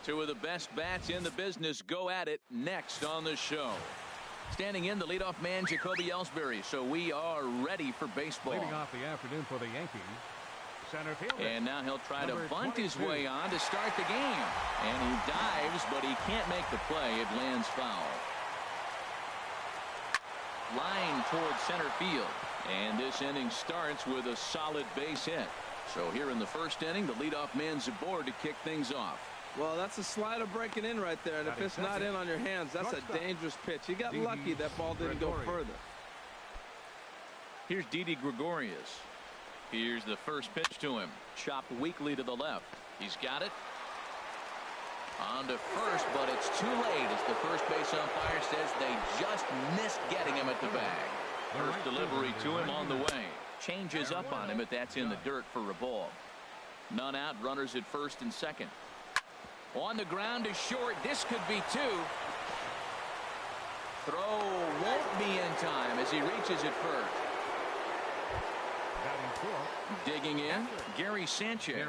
Two of the best bats in the business go at it next on the show. Standing in, the leadoff man, Jacoby Ellsbury. So we are ready for baseball. Leading off the afternoon for the Yankees, center fielder. And now he'll try to bunt 22. his way on to start the game. And he dives, but he can't make the play. It lands foul. Line towards center field. And this inning starts with a solid base hit. So here in the first inning, the leadoff man's aboard to kick things off. Well, that's a slider breaking in right there, and if it's not in on your hands, that's a dangerous pitch. He got lucky that ball didn't go further. Here's Didi Gregorius. Here's the first pitch to him. Chopped weakly to the left. He's got it. On to first, but it's too late as the first base umpire says they just missed getting him at the bag. First delivery to him on the way. Changes up on him, but that's in the dirt for a ball. None out, runners at first and second. On the ground is short. This could be two. Throw won't be in time as he reaches it first. Digging in, Gary Sanchez.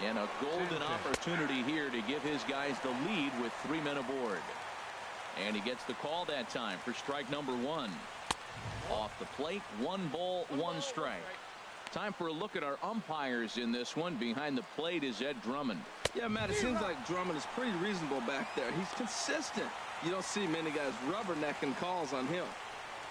And a golden opportunity here to give his guys the lead with 3 men aboard. And he gets the call that time for strike number 1. Off the plate, 1 ball, 1 strike. Time for a look at our umpires in this one. Behind the plate is Ed Drummond. Yeah, Matt, it seems like Drummond is pretty reasonable back there. He's consistent. You don't see many guys rubbernecking calls on him.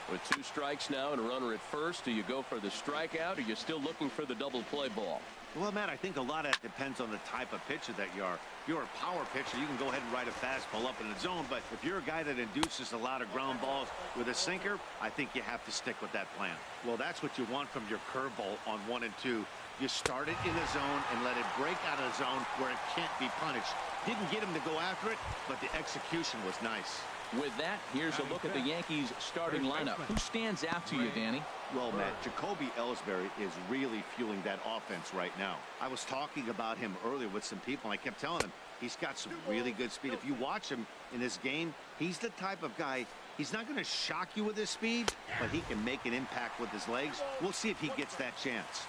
With 2 strikes now and a runner at first, do you go for the strikeout or are you still looking for the double play ball? Well, Matt, I think a lot of that depends on the type of pitcher that you are. If you're a power pitcher, you can go ahead and ride a fastball up in the zone. But if you're a guy that induces a lot of ground balls with a sinker, I think you have to stick with that plan. Well, that's what you want from your curveball on 1 and 2. You start it in the zone and let it break out of the zone where it can't be punished. Didn't get him to go after it, but the execution was nice. With that, here's a look at the Yankees starting lineup. Who stands out to you, Danny? Well, Matt, Jacoby Ellsbury is really fueling that offense right now. I was talking about him earlier with some people, and I kept telling him he's got some really good speed. If you watch him in this game, he's the type of guy, he's not going to shock you with his speed, but he can make an impact with his legs. We'll see if he gets that chance.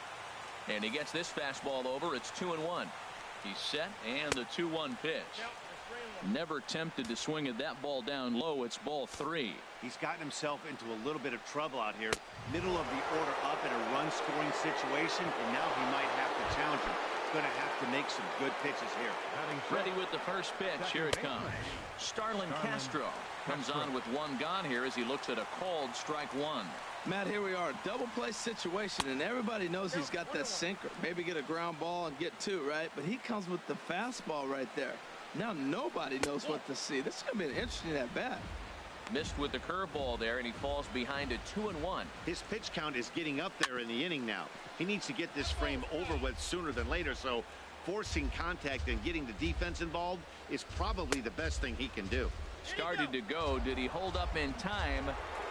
And he gets this fastball over. It's 2-1. He's set, and the 2-1 pitch. Never tempted to swing at that ball down low. It's ball 3. He's gotten himself into a little bit of trouble out here. Middle of the order up in a run scoring situation, and now he might have to challenge him. He's going to have to make some good pitches here. Ready with the first pitch. Here it comes. Starlin Castro comes on with 1 gone here as he looks at a called strike 1. Matt, here we are, double play situation, and everybody knows he's got that sinker. Maybe get a ground ball and get 2, right? But he comes with the fastball right there. Now nobody knows what to see. This is going to be an interesting at bat. Missed with the curveball there, and he falls behind at 2-1. His pitch count is getting up there in the inning now. He needs to get this frame over with sooner than later, so forcing contact and getting the defense involved is probably the best thing he can do. Started to go. Did he hold up in time?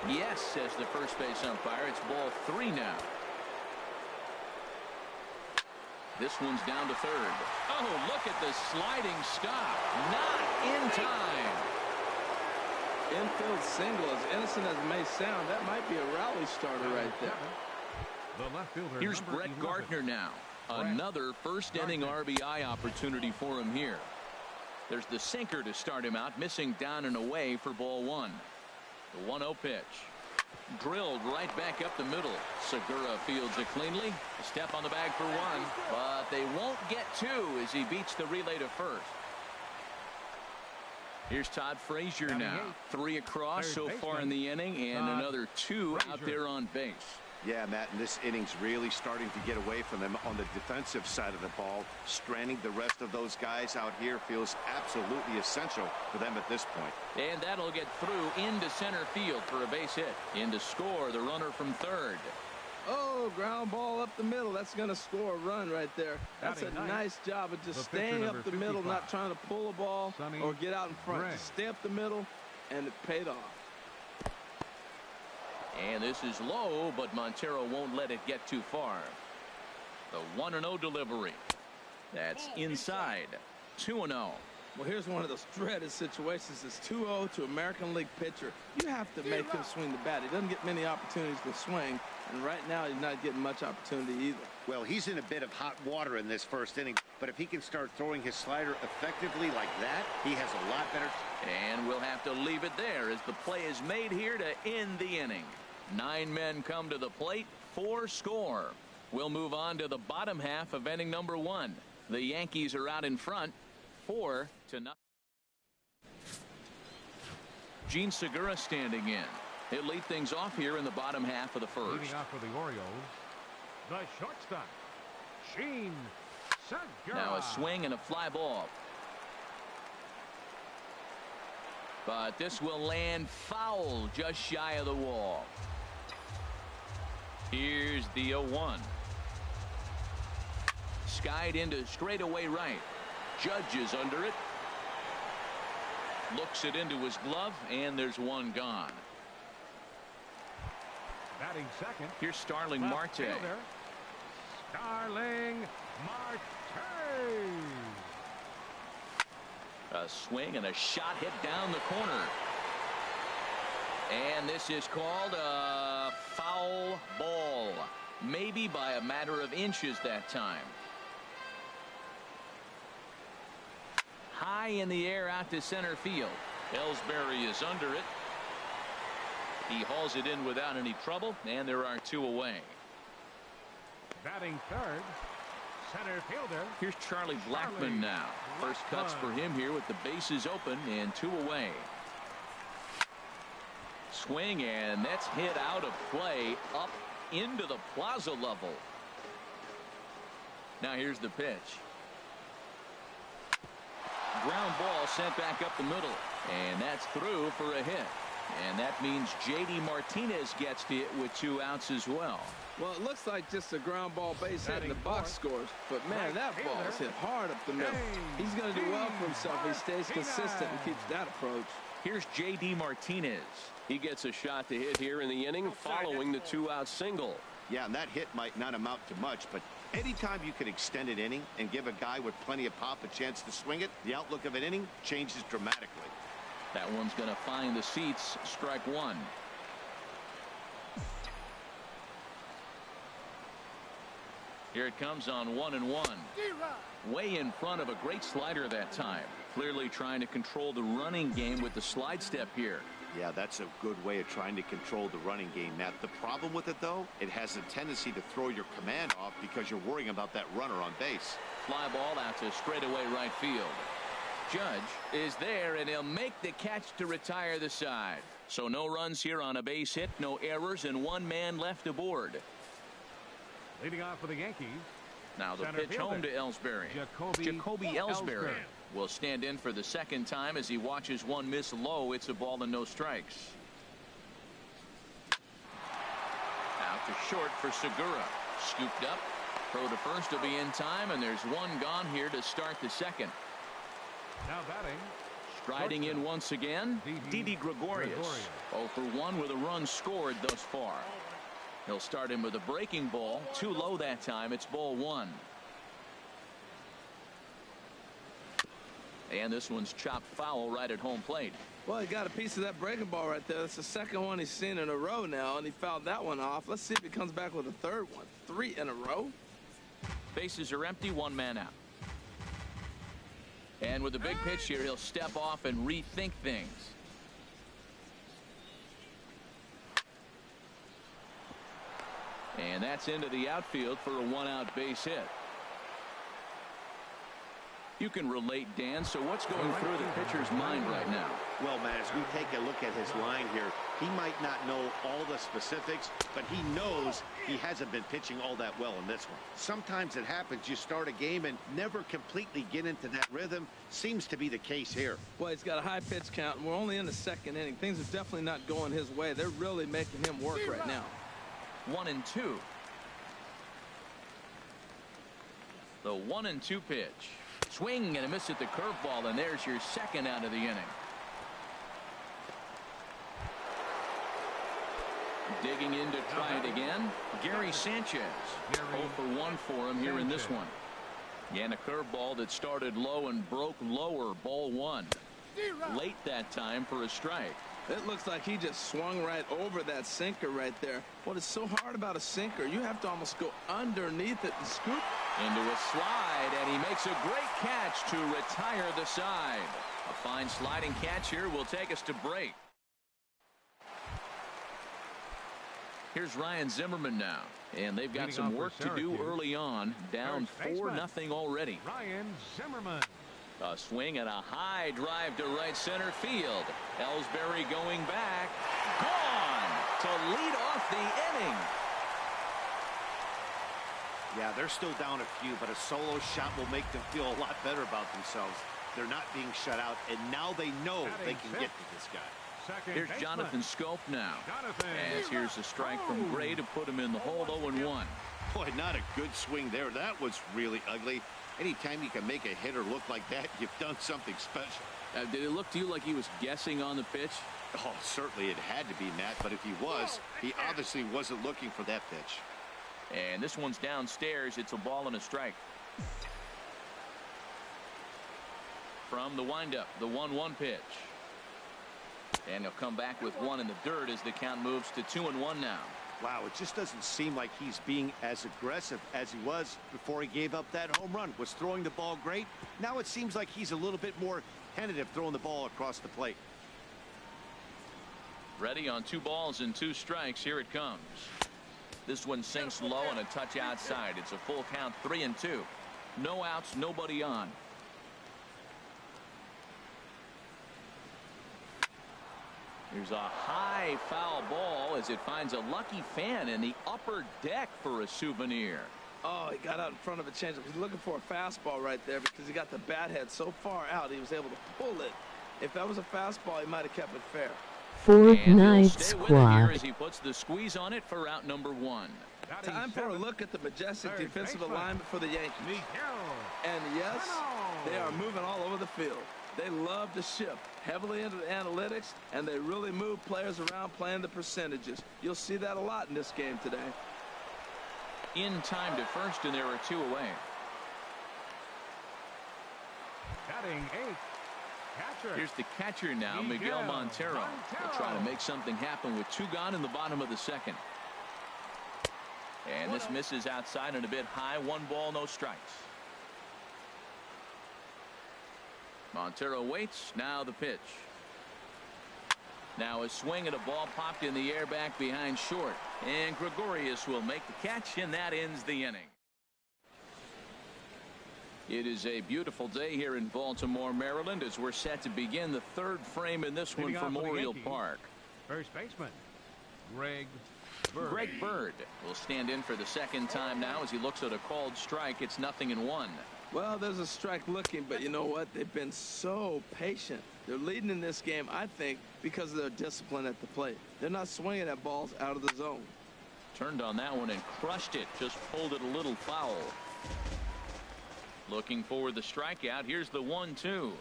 Yes, says the first base umpire. It's ball 3 now. This one's down to third. Oh, look at the sliding stop. Not in time. Infield single, as innocent as it may sound, that might be a rally starter right there. The left fielder, here's Brett 11. Gardner now. Another first inning RBI opportunity for him here. There's the sinker to start him out, missing down and away for ball 1. The 1-0 pitch. Drilled right back up the middle. Segura fields it cleanly. A step on the bag for 1, but they won't get 2 as he beats the relay to first. Here's Todd Frazier now. 3 across so far in the inning, and another 2 out there on base. Yeah, Matt, and this inning's really starting to get away from them on the defensive side of the ball. Stranding the rest of those guys out here feels absolutely essential for them at this point. And that'll get through into center field for a base hit. In to score, the runner from third. Oh, ground ball up the middle. That's going to score a run right there. That's a nice job of just staying up the middle, not trying to pull a ball or get out in front. Just stay up the middle, and it paid off. And this is low, but Montero won't let it get too far. The 1-0 delivery. That's inside. 2-0. Well, here's one of those dreaded situations. It's 2-0 to American League pitcher. You have to make him swing the bat. He doesn't get many opportunities to swing, and right now he's not getting much opportunity either. Well, he's in a bit of hot water in this first inning, but if he can start throwing his slider effectively like that, he has a lot better. And we'll have to leave it there as the play is made here to end the inning. 9 men come to the plate, 4 score. We'll move on to the bottom half of inning number 1. The Yankees are out in front, 4-0. Gene Segura standing in. He'll lead things off here in the bottom half of the first. Leading off for the Orioles, the shortstop, Gene Segura. Now a swing and a fly ball. But this will land foul just shy of the wall. Here's the 0-1. Skied into straightaway right. Judge is under it. Looks it into his glove, and there's one gone. Batting second. Here's Starling left Marte. fielder, Starling Marte. A swing and a shot hit down the corner. And this is called a foul ball. Maybe by a matter of inches that time. High in the air out to center field. Ellsbury is under it. He hauls it in without any trouble, and there are 2 away. Batting third, center fielder. Here's Charlie Blackmon now. First cuts for him here with the bases open and 2 away. Swing, and that's hit out of play up into the plaza level. Now here's the pitch. Ground ball sent back up the middle, and that's through for a hit. And that means J.D. Martinez gets to it with 2 outs as well. Well, it looks like just a ground ball base hit and the box scores. But, man, that ball is hit hard up the middle. He's going to do well for himself if he stays consistent and keeps that approach. Here's J.D. Martinez. He gets a shot to hit here in the inning following the 2-out single. Yeah, and that hit might not amount to much, but anytime you can extend an inning and give a guy with plenty of pop a chance to swing it, the outlook of an inning changes dramatically. That one's going to find the seats. Strike 1. Here it comes on 1-1. Way in front of a great slider that time. Clearly trying to control the running game with the slide step here. Yeah, that's a good way of trying to control the running game, Matt. The problem with it, though, it has a tendency to throw your command off because you're worrying about that runner on base. Fly ball out to straightaway right field. Judge is there, and he'll make the catch to retire the side. So no runs here on a base hit, no errors, and 1 man left aboard. Leading off for the Yankees. Now the Center pitch fielder, home to Ellsbury. Jacoby Ellsbury will stand in for the second time as he watches one miss low. It's a ball and no strikes. Out to short for Segura. Scooped up. Throw to first will be in time, and there's 1 gone here to start the second. Now batting. Striding in once again, Didi Gregorius. 0 for 1 with a run scored thus far. He'll start him with a breaking ball. Too low that time. It's ball 1. And this one's chopped foul right at home plate. Well, he got a piece of that breaking ball right there. That's the second one he's seen in a row now, and he fouled that one off. Let's see if he comes back with a third one. 3 in a row. Bases are empty. 1 man out. And with the big pitch here, he'll step off and rethink things. And that's into the outfield for a 1-out base hit. You can relate, Dan. So what's going through the pitcher's mind right now? Well, Matt, as we take a look at his line here, he might not know all the specifics, but he knows he hasn't been pitching all that well in this one. Sometimes it happens. You start a game and never completely get into that rhythm. Seems to be the case here. Well, he's got a high pitch count, and we're only in the second inning. Things are definitely not going his way. They're really making him work right now. 1-2. The 1-2 pitch. Swing and a miss at the curveball, and there's your second out of the inning. Digging in to try it again, Gary Sanchez. 0 for 1 for him here in this one. And a curveball that started low and broke lower. Ball one. Late that time for a strike. It looks like he just swung right over that sinker right there. What is so hard about a sinker, you have to almost go underneath it and scoop. Into a slide, and he makes a great catch to retire the side. A fine sliding catch here will take us to break. Here's Ryan Zimmerman now, and they've got some work to do early on. Down 4-0 already. Ryan Zimmerman. A swing and a high drive to right center field. Ellsbury going back. Gone to lead off the inning. Yeah, they're still down a few, but a solo shot will make them feel a lot better about themselves. They're not being shut out, and now they know they can get to this guy. Here's Jonathan Schoop now. As here's a strike from Gray to put him in the hole. 0-1. Boy, not a good swing there. That was really ugly. Anytime you can make a hitter look like that, you've done something special. Did it look to you like he was guessing on the pitch? Oh, certainly it had to be, Matt, but if he was, he obviously wasn't looking for that pitch. And this one's downstairs. It's a ball and a strike. From the windup, the 1-1 pitch. And he'll come back with one in the dirt as the count moves to 2-1 now. Wow, it just doesn't seem like he's being as aggressive as he was before he gave up that home run. Was throwing the ball great. Now it seems like he's a little bit more tentative throwing the ball across the plate. Ready on 2 balls and 2 strikes. Here it comes. This one sinks low and a touch outside. It's a full count, 3-2. No outs, nobody on. Here's a high foul ball as it finds a lucky fan in the upper deck for a souvenir. Oh, he got out in front of a changeup. He's looking for a fastball right there because he got the bat head so far out he was able to pull it. If that was a fastball, he might have kept it fair. Fortnite Squad. As he puts the squeeze on it for out number 1. Time for a look at the majestic defensive alignment for the Yankees. And yes, they are moving all over the field. They love to shift heavily into the analytics, and they really move players around playing the percentages. You'll see that a lot in this game today. In time to first, and there are 2 away. Batting 8th. Catcher. Here's the catcher now, Miguel Montero. They'll try to make something happen with 2 gone in the bottom of the 2nd. And this misses outside and a bit high. 1 ball, no strikes. Montero waits. Now the pitch. Now a swing and a ball popped in the air back behind short. And Gregorius will make the catch, and that ends the inning. It is a beautiful day here in Baltimore, Maryland, as we're set to begin the 3rd frame in this one from Oriole Park. First baseman, Greg Bird will stand in for the 2nd time now as he looks at a called strike. It's 0-1. Well, there's a strike looking, but you know what? They've been so patient. They're leading in this game, I think, because of their discipline at the plate. They're not swinging at balls out of the zone. Turned on that one and crushed it. Just pulled it a little foul. Looking for the strikeout. Here's the 1-2.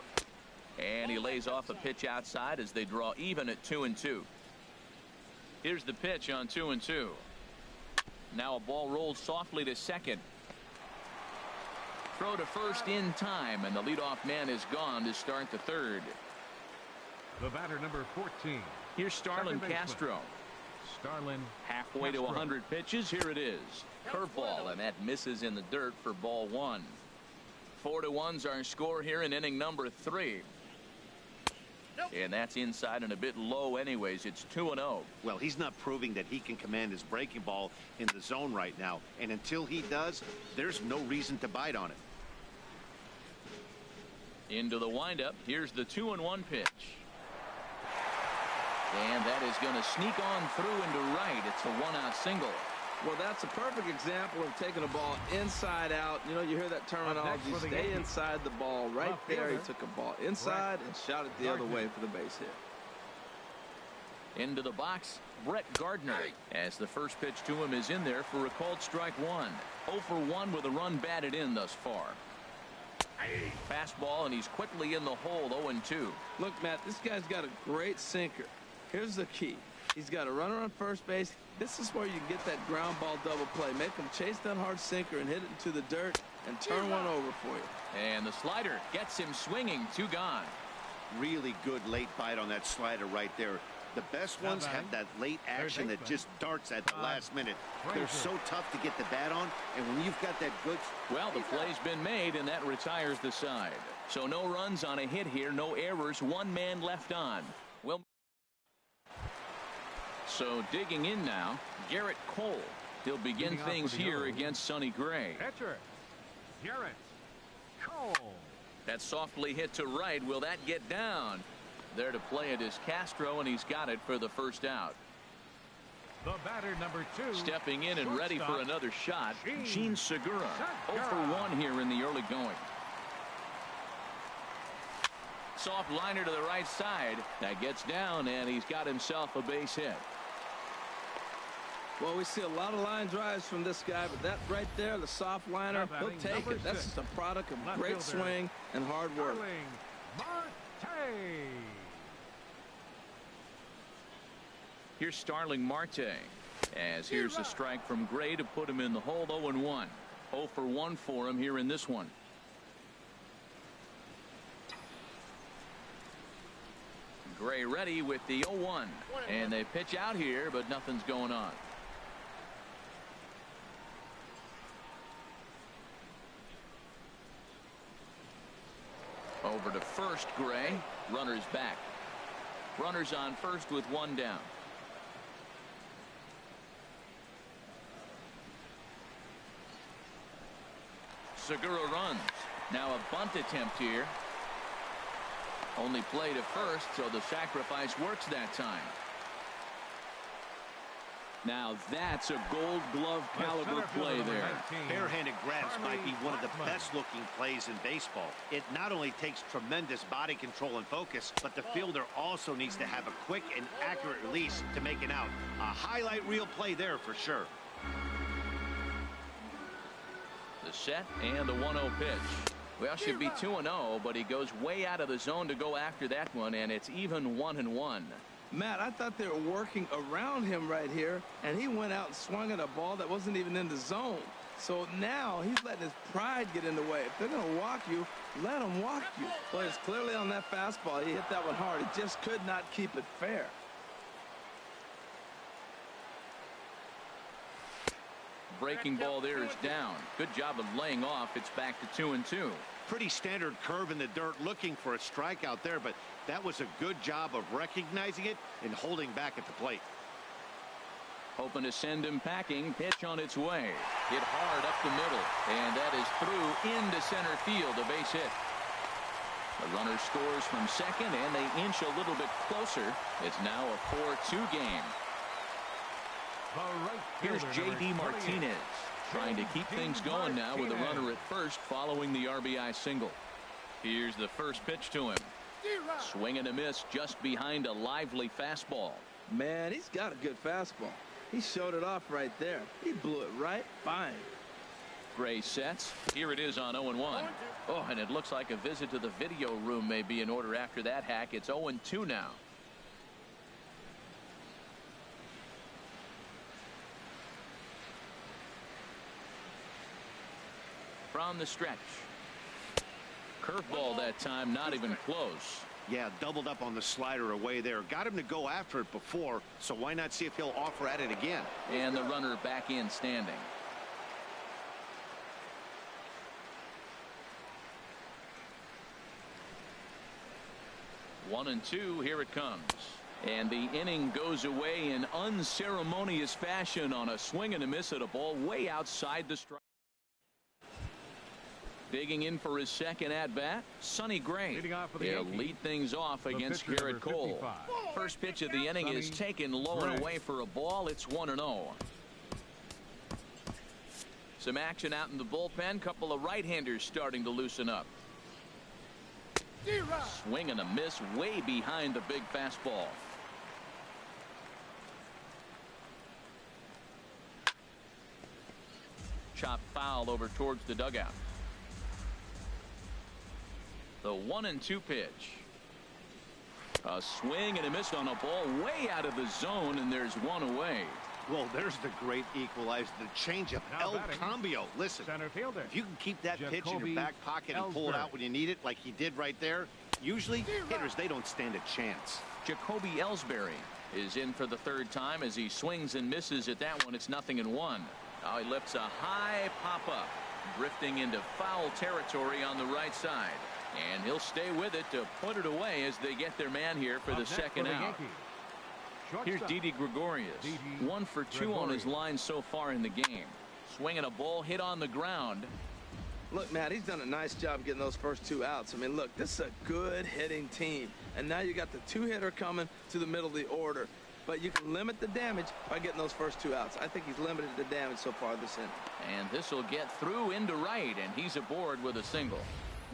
And he lays off a pitch outside as they draw even at 2-2. Here's the pitch on 2-2. Now a ball rolled softly to second. Throw to first in time, and the leadoff man is gone to start the 3rd. The batter, number 14. Here's Starlin Castro. Starlin halfway to 100 pitches. Here it is. Curveball, and that misses in the dirt for ball 1. 4-1's our score here in inning number 3. And that's inside and a bit low anyways. It's 2-0. Well, he's not proving that he can command his breaking ball in the zone right now. And until he does, there's no reason to bite on it. Into the windup. Here's the 2-1 pitch. And that is going to sneak on through into right. It's a 1-out single. Well, that's a perfect example of taking a ball inside out. You know, you hear that terminology, stay inside the ball. Right there, he took a ball inside and shot it the other way for the base hit. Into the box, Brett Gardner, as the first pitch to him is in there for a called strike 1. 0 for 1 with a run batted in thus far. Fastball, and he's quickly in the hole. 0-2. Look, Matt, this guy's got a great sinker. Here's the key. He's got a runner on first base. This is where you get that ground ball double play. Make him chase that hard sinker and hit it into the dirt, and turn one over for you. And the slider gets him swinging. 2 gone. Really good late bite on that slider right there. The best ones have that late action that just darts at the last minute. They're so tough to get the bat on, and when you've got that good... Well, the play's been made, and that retires the side. So no runs on a hit here, no errors, 1 man left on. Well, so digging in now, Garrett Cole. He'll begin things here against Sonny Gray. Pitcher, Garrett Cole. That softly hit to right. Will that get down? There to play it is Castro, and he's got it for the first out. The batter, number 2. Stepping in and ready for another shot, Jean Segura. 0 for 1 here in the early going. Soft liner to the right side. That gets down, and he's got himself a base hit. Well, we see a lot of line drives from this guy, but that right there, the soft liner, he'll take it. That's just a product of great swing and hard work. Here's Starling Marte. As here's a strike from Gray to put him in the hole. 0-1. 0 for 1 for him here in this one. Gray ready with the 0-1. And they pitch out here, but nothing's going on. Over to first, Gray. Runners back. Runners on first with 1 down. Segura runs. Now a bunt attempt here. Only play to first, so the sacrifice works that time. Now that's a Gold Glove caliber play there. Barehanded grabs might be one of the best looking plays in baseball. It not only takes tremendous body control and focus, but the fielder also needs to have a quick and accurate release to make an out. A highlight reel play there for sure. The set and the 1-0 pitch. Well, should be 2-0, but he goes way out of the zone to go after that one, and it's even 1-1. Matt, I thought they were working around him right here, and he went out and swung at a ball that wasn't even in the zone. So now he's letting his pride get in the way. If they're going to walk you, let them walk you. Well, it's clearly on that fastball. He hit that one hard. He just could not keep it fair. Breaking ball there is down. Good job of laying off. It's back to 2-2. Pretty standard curve in the dirt, looking for a strikeout there, but that was a good job of recognizing it and holding back at the plate. Hoping to send him packing. Pitch on its way. Hit hard up the middle, and that is through into center field. A base hit. The runner scores from second, and they inch a little bit closer. It's now a 4-2 game. Here's J.D. Martinez trying to keep things going now with a runner at first following the RBI single. Here's the first pitch to him. Swing and a miss just behind a lively fastball. Man, he's got a good fastball. He showed it off right there. He blew it right fine. Gray sets. Here it is on 0-1. Oh, and it looks like a visit to the video room may be in order after that hack. It's 0-2 now. From the stretch. Curveball that time, not even close. Yeah, doubled up on the slider away there. Got him to go after it before, so why not see if he'll offer at it again? And the runner back in standing. One and two, here it comes. And the inning goes away in unceremonious fashion on a swing and a miss at a ball way outside the strike. Digging in for his second at-bat, Sonny Gray. They'll lead things off against Garrett Cole. First pitch of the inning is taken low and away for a ball. It's 1-0. Some action out in the bullpen. Couple of right-handers starting to loosen up. Swing and a miss way behind the big fastball. Chop foul over towards the dugout. The 1-2 pitch. A swing and a miss on a ball way out of the zone, and there's one away. Well, there's the great equalizer, the changeup, Now El batting, Cambio. Listen, center fielder. if you can keep that pitch in Jacoby your back pocket and pull it out when you need it, like he did right there, usually hitters, they don't stand a chance. Jacoby Ellsbury is in for the third time as he swings and misses at that one. It's 0-1. Now he lifts a high pop-up, drifting into foul territory on the right side. And he'll stay with it to put it away as they get their man here for the second out. Here's Didi Gregorius. 1 for 2 on his line so far in the game. Swinging a ball hit on the ground. Look, Matt, he's done a nice job getting those first 2 outs. I mean, look, this is a good hitting team. And now you got the 2-hitter coming to the middle of the order. But you can limit the damage by getting those first 2 outs. I think he's limited the damage so far this inning. And this will get through into right, and he's aboard with a single.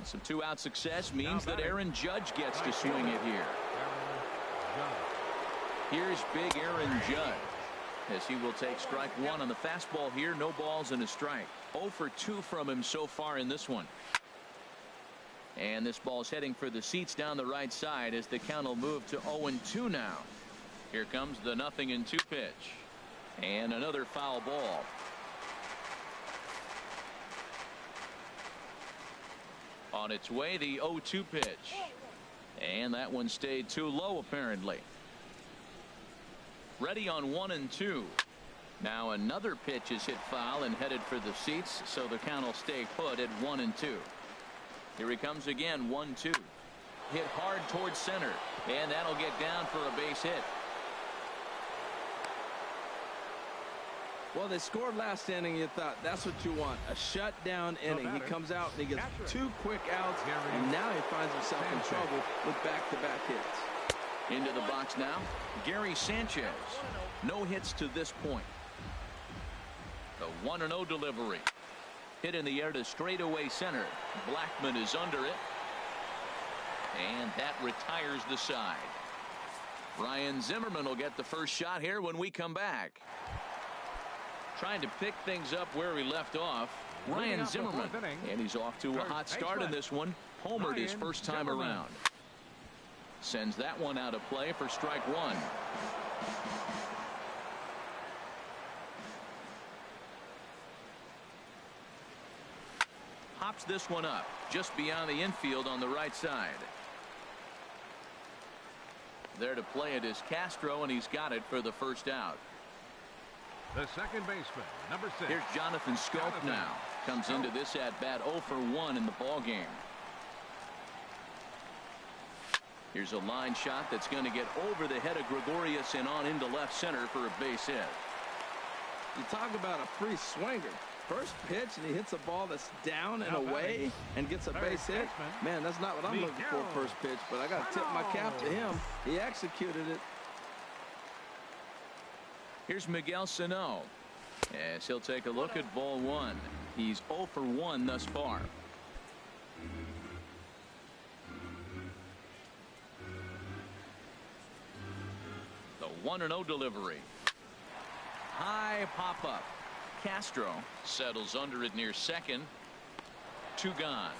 Some 2-out success means that Aaron Judge gets to swing it here. Here's big Aaron Judge as he will take strike 1 on the fastball here. No balls and a strike. 0 for 2 from him so far in this one. And this ball's heading for the seats down the right side as the count will move to 0-2 now. Here comes the 0-2 pitch. And another foul ball. On its way, the 0-2 pitch. And that one stayed too low apparently. Ready on 1-2. Now another pitch is hit foul and headed for the seats, so the count will stay put at 1-2. Here he comes again. 1-2. Hit hard towards center, and that'll get down for a base hit. Well, they scored last inning. You thought that's what you want, a shutdown inning. He comes out and he gets 2 quick outs, and now he finds himself in trouble with back-to-back hits. Into the box now, Gary Sanchez. No hits to this point. The 1-0 delivery. Hit in the air to straightaway center. Blackman is under it. And that retires the side. Ryan Zimmerman will get the first shot here when we come back. Trying to pick things up where he left off. Ryan Zimmerman. And he's off to a hot start in this one. Homered his first time around. Sends that one out of play for strike 1. Hops this one up just beyond the infield on the right side. There to play it is Castro, and he's got it for the first out. The second baseman, number 6. Here's Jonathan Schoop now. Comes into this at bat 0 for 1 in the ball game. Here's a line shot that's going to get over the head of Gregorius and on into left center for a base hit. You talk about a free swinger. First pitch, and he hits a ball that's down and away and gets a base hit. Man, that's not what I'm looking for first pitch, but I got to tip my cap to him. He executed it. Here's Miguel Sano as he'll take a look at ball 1. He's 0 for 1 thus far. The 1-0 delivery. High pop-up. Castro settles under it near second. 2 gone.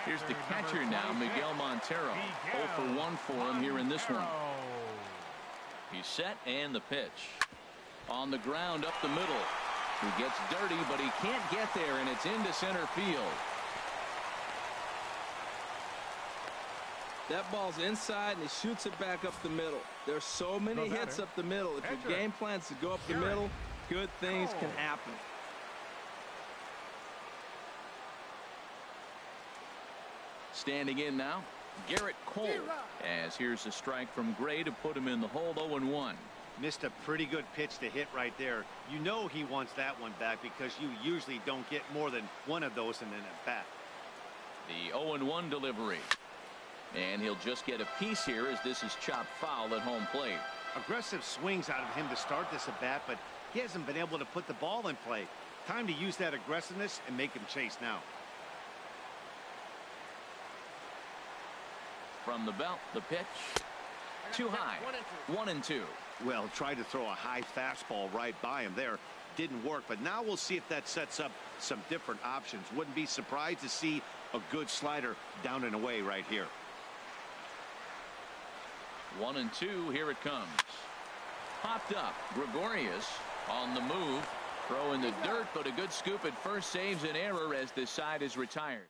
Here's the catcher now, Miguel Montero. 0 for 1 for him here in this one. He's set, and the pitch. On the ground up the middle. He gets dirty, but he can't get there, and it's into center field. That ball's inside, and he shoots it back up the middle. There's so many hits up the middle. If your game plan's to go up the middle, good things can happen. Standing in now, Garrett Cole. As here's a strike from Gray to put him in the hole. 0-1. Missed a pretty good pitch to hit right there. You know he wants that one back because you usually don't get more than one of those in an at-bat. The 0-1 delivery. And he'll just get a piece here as this is chopped foul at home plate. Aggressive swings out of him to start this at bat, but he hasn't been able to put the ball in play. Time to use that aggressiveness and make him chase now. From the belt, the pitch. Too high. 1-2. Well, tried to throw a high fastball right by him there. Didn't work, but now we'll see if that sets up some different options. Wouldn't be surprised to see a good slider down and away right here. 1-2. Here it comes. Popped up. Gregorius on the move. Throw in the dirt, but a good scoop at first saves an error as the side is retired.